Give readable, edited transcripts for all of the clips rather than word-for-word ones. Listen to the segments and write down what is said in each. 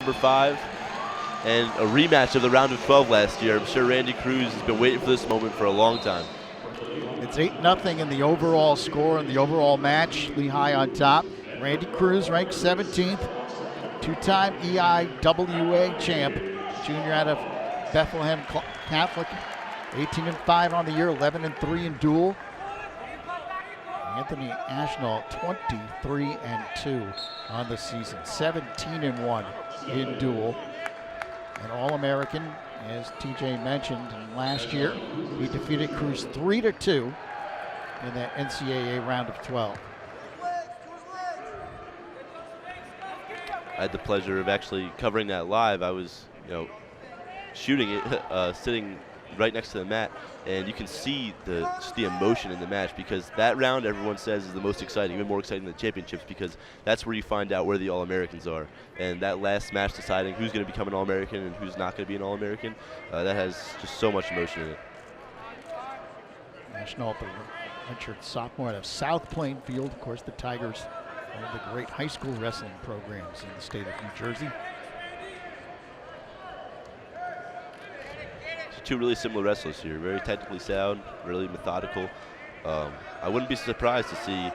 Number 5, and a rematch of the round of 12 last year. I'm sure Randy Cruz has been waiting for this moment for a long time. It's 8-0 in the overall score in the overall match. Lehigh on top. Randy Cruz ranked 17th, two-time EIWA champ, junior out of Bethlehem Catholic, 18-5 on the year, 11-3 in duel. Anthony Ashnault, 23-2 on the season, 17-1 in duel. An All-American, as TJ mentioned, last year. He defeated Cruz 3-2 in that NCAA round of 12. I had the pleasure of actually covering that live. I was, shooting it, sitting right next to the mat, and you can see just the emotion in the match, because that round everyone says is the most exciting, even more exciting than the championships, because that's where you find out where the All-Americans are. And that last match deciding who's going to become an All-American and who's not going to be an All-American, that has just so much emotion in it. Ashnault, the redshirt sophomore out of South Plainfield. Of course, the Tigers, one of the great high school wrestling programs in the state of New Jersey. Two really similar wrestlers here, very technically sound, really methodical. I wouldn't be surprised to see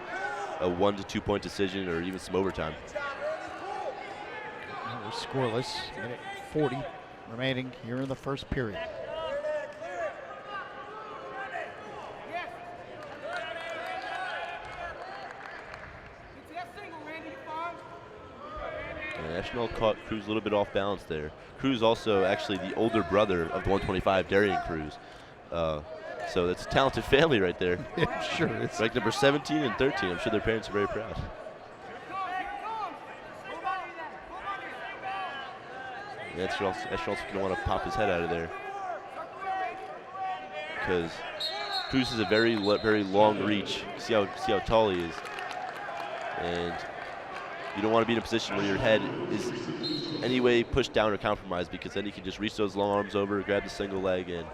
a 1 to 2 point decision or even some overtime. We're scoreless, minute 40 remaining here in the first period. Ashnault caught Cruz a little bit off balance there. Cruz also actually the older brother of the 125, Darian Cruz. So that's a talented family right there. It sure is. Ranked number 17 and 13. I'm sure their parents are very proud. Ashnault's going to want to pop his head out of there, because Cruz is a very long reach. See how tall he is. And you don't want to be in a position where your head is any way pushed down or compromised, because then you can just reach those long arms over, grab the single leg, and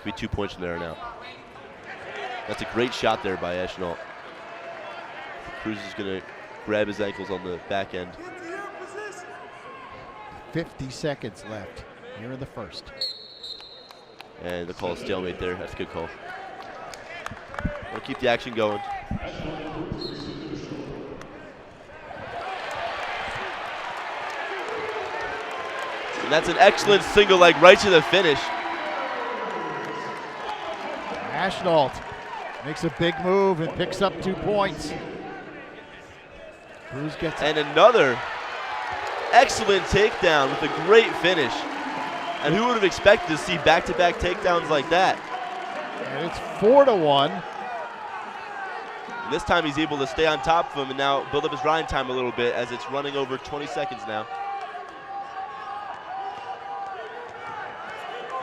be 2 points from there on out. That's a great shot there by Ashnault. Cruz is going to grab his ankles on the back end. 50 seconds left here in the first. And the call is stalemate there. That's a good call. We'll keep the action going. And that's an excellent single leg right to the finish. Ashnault makes a big move and picks up 2 points. Cruz gets and another excellent takedown with a great finish. And who would have expected to see back-to-back takedowns like that? And it's 4-1. And this time he's able to stay on top of him and now build up his grind time a little bit, as it's running over 20 seconds now.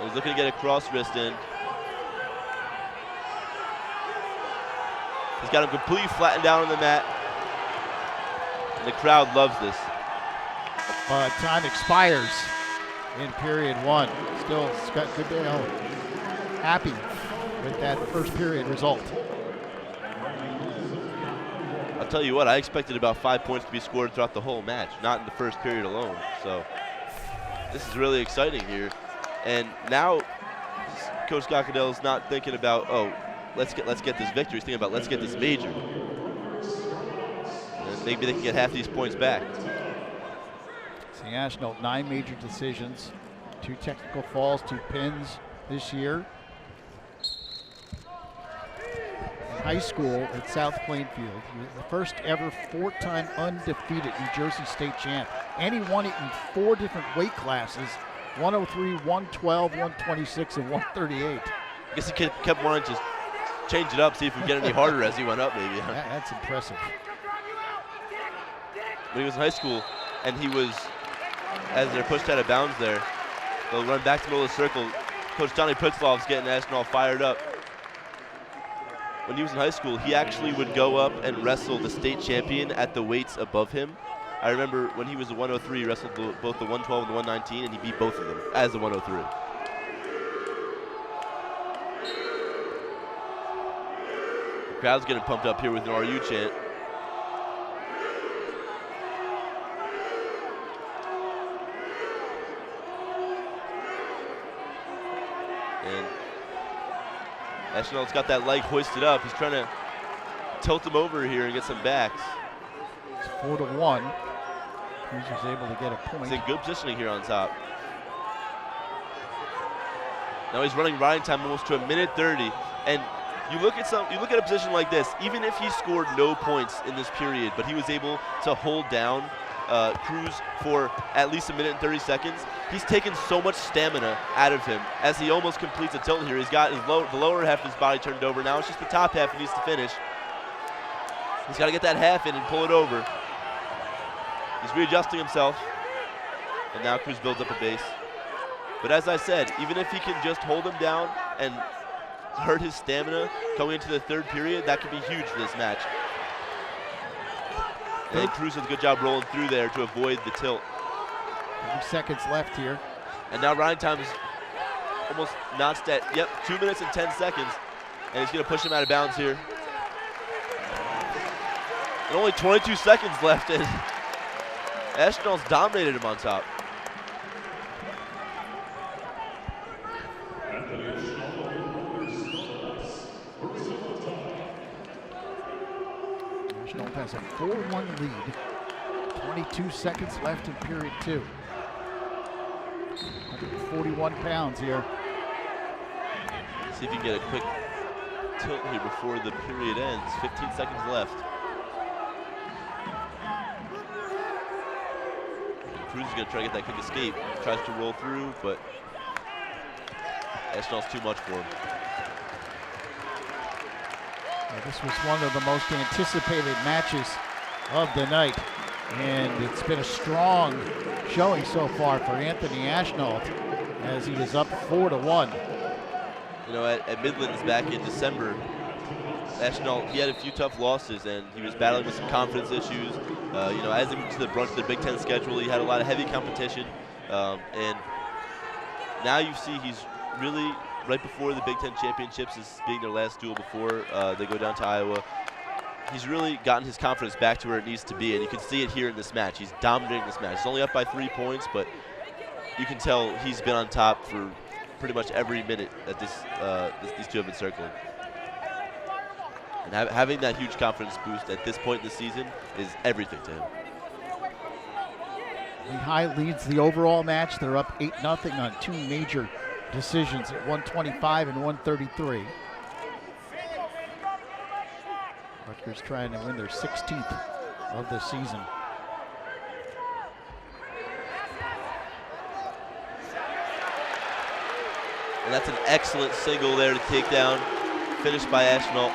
He's looking to get a cross wrist in. He's got him completely flattened down on the mat. And the crowd loves this. Time expires in period 1. Still, Scott Goodale happy with that first period result. I'll tell you what, I expected about 5 points to be scored throughout the whole match, not in the first period alone. So this is really exciting here. And now Coach Scott Goodell's not thinking about, oh, let's get this victory. He's thinking about, let's get this major. And maybe they can get half these points back. See, Ashnault, 9 major decisions, 2 technical falls, 2 pins this year. In high school at South Plainfield, he was the first ever 4-time undefeated New Jersey state champ. And he won it in 4 different weight classes: 103, 112, 126, and 138. I guess he kept wanting to change it up, see if we get any harder as he went up, maybe. That's impressive. When he was in high school, and he was, as they're pushed out of bounds there, they'll run back to the middle of the circle. Coach Johnny Pritzloff's getting Ashnault fired up. When he was in high school, he actually would go up and wrestle the state champion at the weights above him. I remember when he was a 103, he wrestled both the 112 and the 119, and he beat both of them as the 103. The crowd's getting pumped up here with an RU chant. And Ashnault's got that leg hoisted up. He's trying to tilt him over here and get some backs. It's 4-1. Cruz was able to get a point. He's in good positioning here on top. Now he's running riding time almost to 1:30, and you look at a position like this. Even if he scored no points in this period, but he was able to hold down Cruz for at least 1:30. He's taken so much stamina out of him as he almost completes a tilt here. He's got the lower half of his body turned over. Now it's just the top half he needs to finish. He's got to get that half in and pull it over. He's readjusting himself, and now Cruz builds up a base. But as I said, even if he can just hold him down and hurt his stamina going into the third period, that could be huge for this match. And Cruz does a good job rolling through there to avoid the tilt. 30 seconds left here. And now riding time is almost notched at, 2 minutes and 10 seconds. And he's going to push him out of bounds here. And only 22 seconds left, and Ashnault's dominated him on top. Ashnault has a 4-1 lead. 22 seconds left in period 2. 141 pounds here. See if you can get a quick tilt here before the period ends. 15 seconds left. Cruz is going to try to get that quick escape. Tries to roll through, but Ashnault's too much for him. Well, this was one of the most anticipated matches of the night, and it's been a strong showing so far for Anthony Ashnault as he is up 4-1. You know, at Midlands back in December, Ashnault, he had a few tough losses, and he was battling with some confidence issues. You know, as he moved to the brunt of the Big Ten schedule, he had a lot of heavy competition, and now you see he's really right before the Big Ten championships, as being their last duel before they go down to Iowa. He's really gotten his confidence back to where it needs to be, and you can see it here in this match. He's dominating this match. He's only up by 3 points, but you can tell he's been on top for pretty much every minute that these two have been circling. And having that huge confidence boost at this point in the season is everything to him. Lehigh leads the overall match. They're up 8-0 on 2 major decisions at 125 and 133. Rutgers trying to win their 16th of the season. And that's an excellent single there to take down, finished by Ashnault.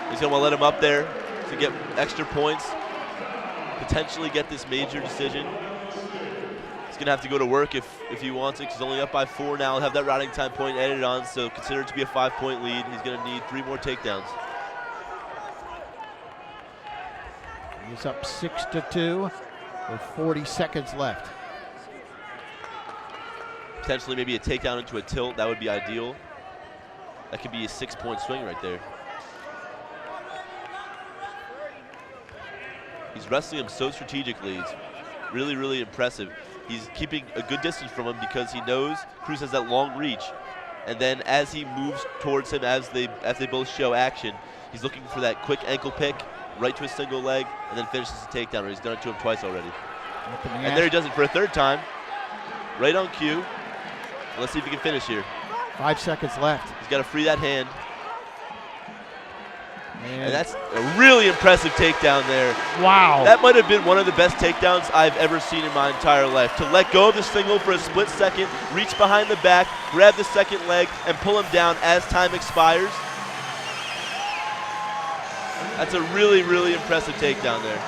He's going to want to let him up there to get extra points, potentially get this major decision. He's going to have to go to work if he wants it. He's only up by 4 now. He'll have that routing time point added on, so consider it to be a 5-point lead. He's going to need 3 more takedowns. He's up 6-2 with 40 seconds left. Potentially maybe a takedown into a tilt. That would be ideal. That could be a 6-point swing right there. He's wrestling him so strategically. It's really, really impressive. He's keeping a good distance from him because he knows Cruz has that long reach. And then as he moves towards him, as they both show action, he's looking for that quick ankle pick right to his single leg, and then finishes the takedown. Or he's done it to him twice already. And there he does it for a 3rd time. Right on cue. Let's see if he can finish here. 5 seconds left. He's got to free that hand. And that's a really impressive takedown there. Wow. That might have been one of the best takedowns I've ever seen in my entire life. To let go of the single for a split second, reach behind the back, grab the second leg, and pull him down as time expires. That's a really, really impressive takedown there.